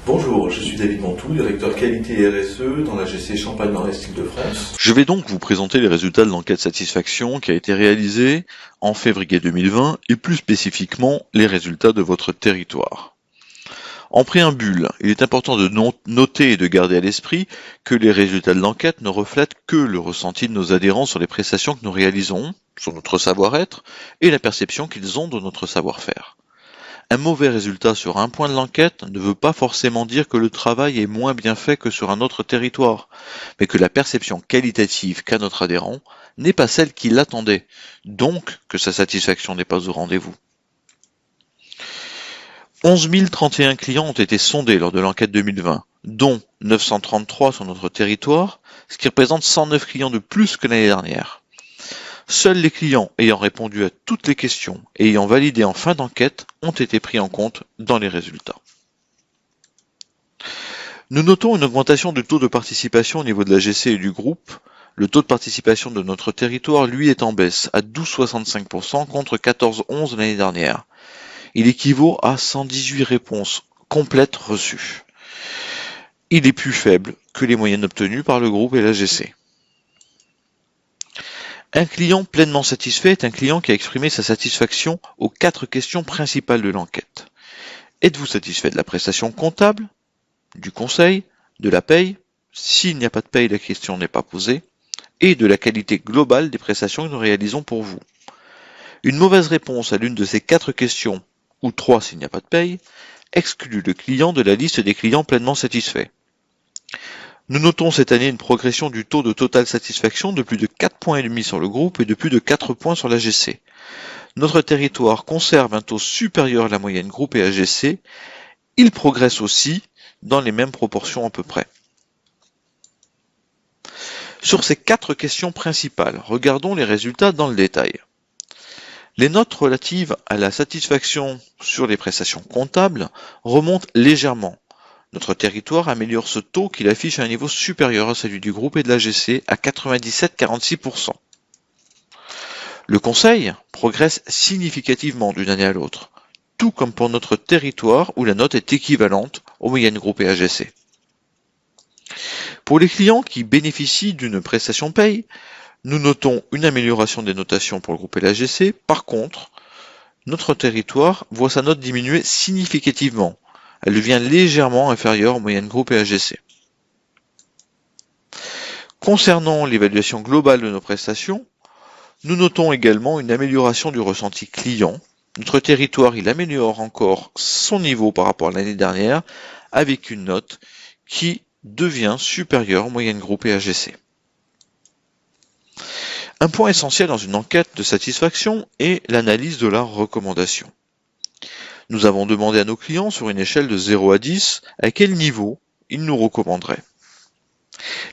Bonjour, je suis David Mantoux, directeur qualité et RSE dans l'AGC Champagne-Maritime Île-de-France. Je vais donc vous présenter les résultats de l'enquête satisfaction qui a été réalisée en février 2020 et plus spécifiquement les résultats de votre territoire. En préambule, il est important de noter et de garder à l'esprit que les résultats de l'enquête ne reflètent que le ressenti de nos adhérents sur les prestations que nous réalisons, sur notre savoir-être et la perception qu'ils ont de notre savoir-faire. Un mauvais résultat sur un point de l'enquête ne veut pas forcément dire que le travail est moins bien fait que sur un autre territoire, mais que la perception qualitative qu'a notre adhérent n'est pas celle qu'il attendait, donc que sa satisfaction n'est pas au rendez-vous. 11 031 clients ont été sondés lors de l'enquête 2020, dont 933 sur notre territoire, ce qui représente 109 clients de plus que l'année dernière. Seuls les clients ayant répondu à toutes les questions et ayant validé en fin d'enquête ont été pris en compte dans les résultats. Nous notons une augmentation du taux de participation au niveau de l'AGC et du groupe. Le taux de participation de notre territoire, lui, est en baisse à 12,65% contre 14,11% l'année dernière. Il équivaut à 118 réponses complètes reçues. Il est plus faible que les moyennes obtenues par le groupe et l'AGC. Un client pleinement satisfait est un client qui a exprimé sa satisfaction aux 4 questions principales de l'enquête. Êtes-vous satisfait de la prestation comptable, du conseil, de la paye? S'il n'y a pas de paye, la question n'est pas posée. Et de la qualité globale des prestations que nous réalisons pour vous. Une mauvaise réponse à l'une de ces 4 questions, ou 3 s'il n'y a pas de paye, exclut le client de la liste des clients pleinement satisfaits. Nous notons cette année une progression du taux de totale satisfaction de plus de 4,5 points sur le groupe et de plus de 4 points sur l'AGC. Notre territoire conserve un taux supérieur à la moyenne groupe et AGC. Il progresse aussi dans les mêmes proportions à peu près. Sur ces 4 questions principales, regardons les résultats dans le détail. Les notes relatives à la satisfaction sur les prestations comptables remontent légèrement. Notre territoire améliore ce taux qu'il affiche à un niveau supérieur à celui du groupe et de l'AGC à 97,46%. Le conseil progresse significativement d'une année à l'autre, tout comme pour notre territoire où la note est équivalente aux moyennes groupe et AGC. Pour les clients qui bénéficient d'une prestation paye, nous notons une amélioration des notations pour le groupe et l'AGC. Par contre, notre territoire voit sa note diminuer significativement. Elle devient légèrement inférieure aux moyennes groupe et AGC. Concernant l'évaluation globale de nos prestations, nous notons également une amélioration du ressenti client. Notre territoire, il améliore encore son niveau par rapport à l'année dernière avec une note qui devient supérieure aux moyennes groupe et AGC. Un point essentiel dans une enquête de satisfaction est l'analyse de la recommandation. Nous avons demandé à nos clients sur une échelle de 0 à 10 à quel niveau ils nous recommanderaient.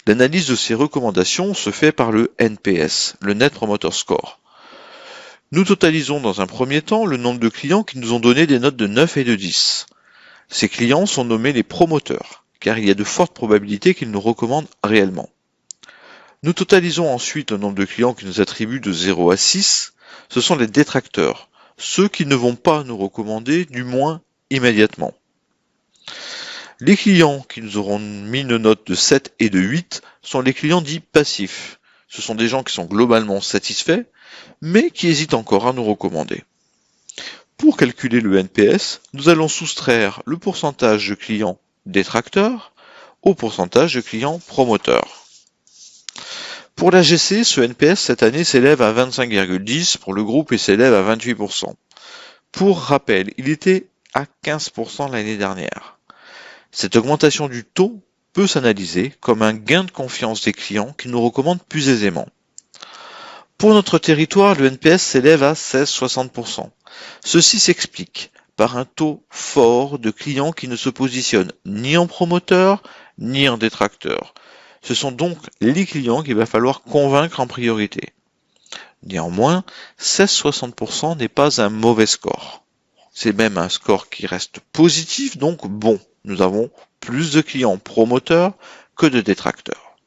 L'analyse de ces recommandations se fait par le NPS, le Net Promoter Score. Nous totalisons dans un premier temps le nombre de clients qui nous ont donné des notes de 9 et de 10. Ces clients sont nommés les promoteurs, car il y a de fortes probabilités qu'ils nous recommandent réellement. Nous totalisons ensuite le nombre de clients qui nous attribuent de 0 à 6. Ce sont les détracteurs, ceux qui ne vont pas nous recommander, du moins immédiatement. Les clients qui nous auront mis une note de 7 et de 8 sont les clients dits passifs. Ce sont des gens qui sont globalement satisfaits, mais qui hésitent encore à nous recommander. Pour calculer le NPS, nous allons soustraire le pourcentage de clients détracteurs au pourcentage de clients promoteurs. Pour l'AGC, ce NPS cette année s'élève à 25,10 pour le groupe et s'élève à 28%. Pour rappel, il était à 15% l'année dernière. Cette augmentation du taux peut s'analyser comme un gain de confiance des clients qui nous recommandent plus aisément. Pour notre territoire, le NPS s'élève à 16,60%. Ceci s'explique par un taux fort de clients qui ne se positionnent ni en promoteur ni en détracteur. Ce sont donc les clients qu'il va falloir convaincre en priorité. Néanmoins, 16,60% n'est pas un mauvais score. C'est même un score qui reste positif, donc bon. Nous avons plus de clients promoteurs que de détracteurs.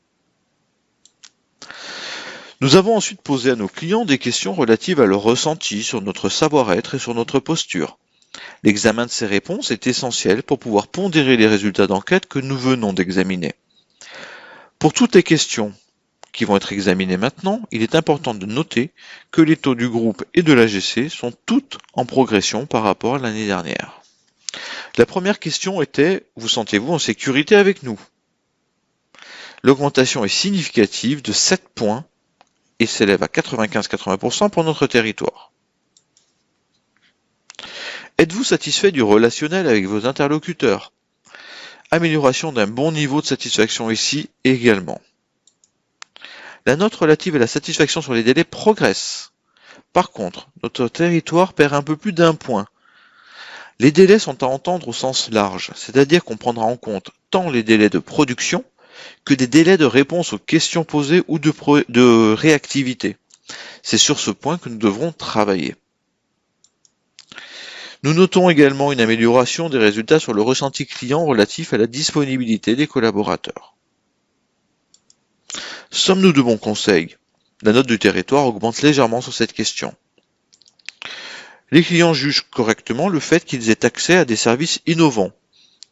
Nous avons ensuite posé à nos clients des questions relatives à leur ressenti sur notre savoir-être et sur notre posture. L'examen de ces réponses est essentiel pour pouvoir pondérer les résultats d'enquête que nous venons d'examiner. Pour toutes les questions qui vont être examinées maintenant, il est important de noter que les taux du groupe et de l'AGC sont toutes en progression par rapport à l'année dernière. La première question était: vous sentez-vous en sécurité avec nous? L'augmentation est significative de 7 points et s'élève à 95-80% pour notre territoire. Êtes-vous satisfait du relationnel avec vos interlocuteurs? Amélioration d'un bon niveau de satisfaction ici également. La note relative à la satisfaction sur les délais progresse. Par contre, notre territoire perd un peu plus d'1 point. Les délais sont à entendre au sens large, c'est-à-dire qu'on prendra en compte tant les délais de production que des délais de réponse aux questions posées ou de réactivité. C'est sur ce point que nous devrons travailler. Nous notons également une amélioration des résultats sur le ressenti client relatif à la disponibilité des collaborateurs. Sommes-nous de bons conseils? La note du territoire augmente légèrement sur cette question. Les clients jugent correctement le fait qu'ils aient accès à des services innovants.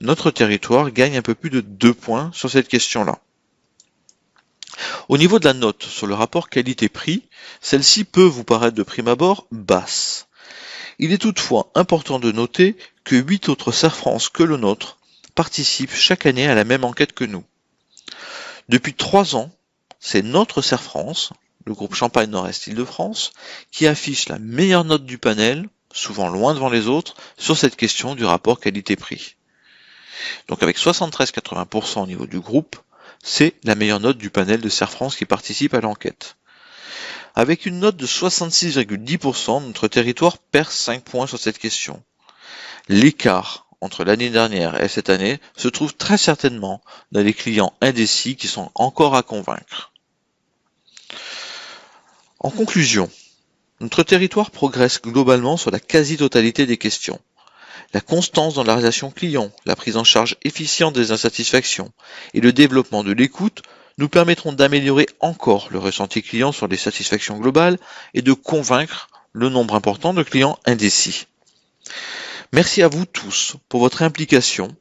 Notre territoire gagne un peu plus de 2 points sur cette question-là. Au niveau de la note sur le rapport qualité-prix, celle-ci peut vous paraître de prime abord basse. Il est toutefois important de noter que 8 autres Serre France que le nôtre participent chaque année à la même enquête que nous. Depuis 3 ans, c'est notre Serre France, le groupe Champagne Nord-Est Île-de-France, qui affiche la meilleure note du panel, souvent loin devant les autres, sur cette question du rapport qualité-prix. Donc avec 73-80% au niveau du groupe, c'est la meilleure note du panel de Serre France qui participe à l'enquête. Avec une note de 66,10%, notre territoire perd 5 points sur cette question. L'écart entre l'année dernière et cette année se trouve très certainement dans les clients indécis qui sont encore à convaincre. En conclusion, notre territoire progresse globalement sur la quasi-totalité des questions. La constance dans la relation client, la prise en charge efficiente des insatisfactions et le développement de l'écoute nous permettront d'améliorer encore le ressenti client sur les satisfactions globales et de convaincre le nombre important de clients indécis. Merci à vous tous pour votre implication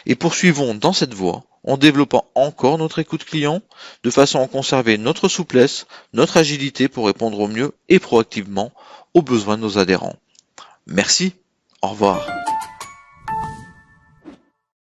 et poursuivons dans cette voie en développant encore notre écoute client de façon à conserver notre souplesse, notre agilité pour répondre au mieux et proactivement aux besoins de nos adhérents. Merci, au revoir.